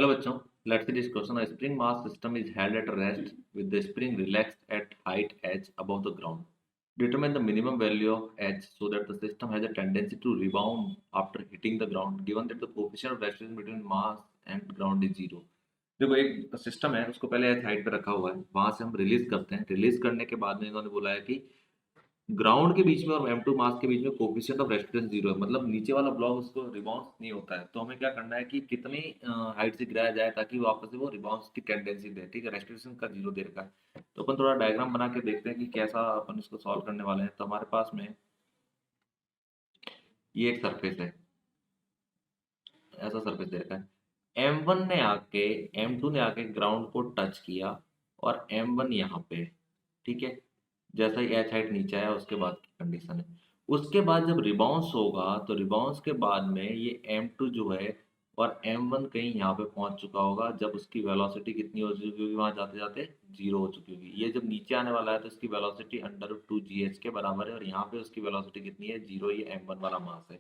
Hello बच्चों, let's see this question. A spring mass system is held at rest with the spring relaxed at height h above the ground. Determine the minimum value of h so that the system has a tendency to rebound after hitting the ground, given that the coefficient of resistance between mass and ground is zero. देखो एक system है, उसको पहले h height पे रखा हुआ है, वहां से हम रिलीज करते हैं। रिलीज करने के बाद में इन्होंने बोला है कि ग्राउंड के बीच में और M2 मास के बीच में कोफिशिएंट ऑफ रेजिस्टेंस 0 है, मतलब नीचे वाला ब्लॉक उसको रिबाउंस नहीं होता है। तो हमें क्या करना है कि कितनी हाइट से गिराया जाए ताकि वापस से वो रिबाउंस की टेंडेंसी दे। ठीक है, रेजिस्टेंस का 0 दे रखा है। तो अपन थोड़ा डायग्राम बना के देखते हैं कि कैसा अपन इसको सॉल्व करने वाले हैं। तो हमारे पास में ये एक सरफेस है, ऐसा सरफेस दे रखा है। M1 ने आके M2 ने आके ग्राउंड को टच किया और M1 यहाँ पे, ठीक है, जैसा ही एच हाइट नीचे आया उसके बाद की कंडीशन है। उसके बाद जब रिबाउंस होगा तो रिबाउंस के बाद में ये M2 जो है और M1 कहीं यहाँ पे पहुंच चुका होगा, जब उसकी वेलोसिटी कितनी हो चुकी होगी, वहां जाते जाते जीरो हो चुकी होगी। ये जब नीचे आने वाला है तो इसकी वेलोसिटी √2gh के बराबर है और यहाँ पे उसकी वेलोसिटी कितनी है, जीरो। ये M1 वाला मास है,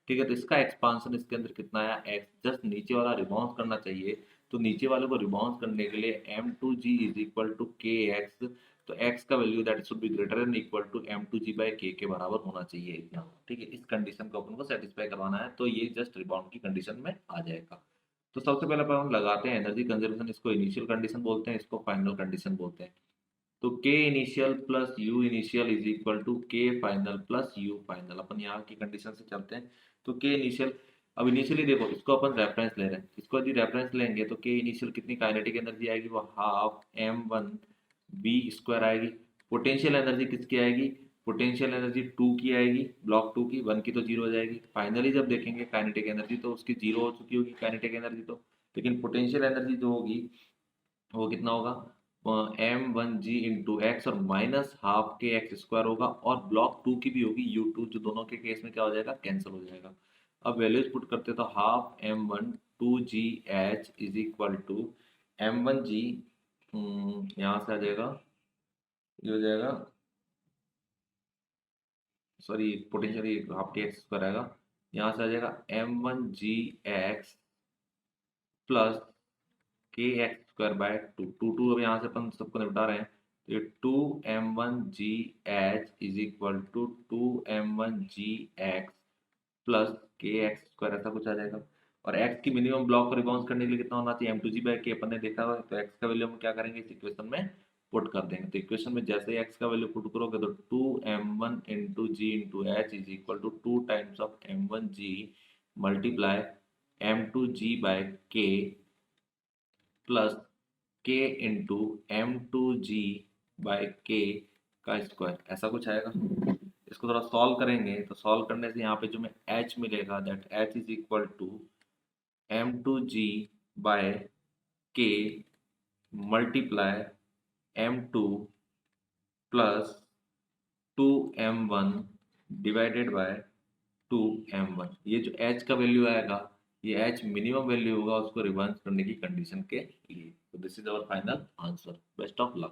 ठीक है। तो इसका एक्सपांशन इसके अंदर कितना आया, एक्स। जस्ट नीचे वाला रिबाउंस करना चाहिए, तो नीचे वाले को रिबाउंस करने के लिए M2g is equal to k x. तो x का value that should be greater than equal to M2g by k के बराबर होना चाहिए इतना, ठीक है। इस कंडीशन को अपन को सेटिस्फाई करवाना है, तो ये जस्ट रिबाउंड की कंडीशन में आ जाएगा। तो सबसे पहले अपन हम लगाते हैं एनर्जी कंजर्वेशन। इसको इनिशियल कंडीशन बोलते हैं, इसको फाइनल कंडीशन बोलते हैं। तो k initial plus u initial is equal to k final plus u final. अपन यहाँ की कंडीशन से चलते हैं। तो k इनिशियल, अब इनिशियली देखो इसको अपन रेफरेंस ले रहे हैं, इसको यदि रेफरेंस लेंगे तो k इनिशियल कितनी काइनेटिक एनर्जी आएगी, वो हाफ m1 v स्क्वायर आएगी। पोटेंशियल एनर्जी किसकी आएगी, पोटेंशियल एनर्जी 2 की आएगी, ब्लॉक 2 की, 1 की तो जीरो हो जाएगी। फाइनली जब देखेंगे काइनेटिक एनर्जी तो उसकी जीरो हो चुकी होगी काइनेटिक एनर्जी तो, लेकिन पोटेंशियल एनर्जी जो होगी वो कितना होगा, m1g इंटू एक्स और minus half k x square होगा, और ब्लॉक 2 की भी होगी u2, जो दोनों के केस में क्या हो जाएगा, कैंसिल हो जाएगा। अब वैल्यूज पुट करते तो half m1 2gh is equal to m1g, यहाँ से आ जाएगा, ये हो जाएगा, sorry potentially half k x square आएगा, यहाँ से आ जाएगा m1gx plus k x square by two. Two अब यहाँ से अपन सबको निपटा रहे हैं, तो ये 2m1gh is equal to 2m1gx plus k x square, ऐसा कुछ आ जाएगा। और x की मिनिमम ब्लॉक को रिबाउंस करने के लिए कितना होना चाहिए, m2g बाय के अपन ने देखा हुआ है। तो x का वैल्यू हम क्या करेंगे, इस इक्वेशन में पुट कर देंगे। तो इक्वेशन में जैसे ही x का वैल्यू पुट करोगे तो 2m1 into g into h is equal to 2 times of m1g multiply m2g by k plus k into m2g by k का स्क्वायर, ऐसा कुछ आएगा। इसको थोड़ा सॉल्व करेंगे तो सॉल्व करने से यहाँ पे जो हमें h मिलेगा, that h is equal to m2g by k multiply m2 plus 2m1 divided by 2m1। ये जो h का वैल्यू आएगा, ये h मिनिमम वैल्यू होगा उसको रिवर्स करने की कंडीशन के लिए। तो this is our final answer. Best of luck.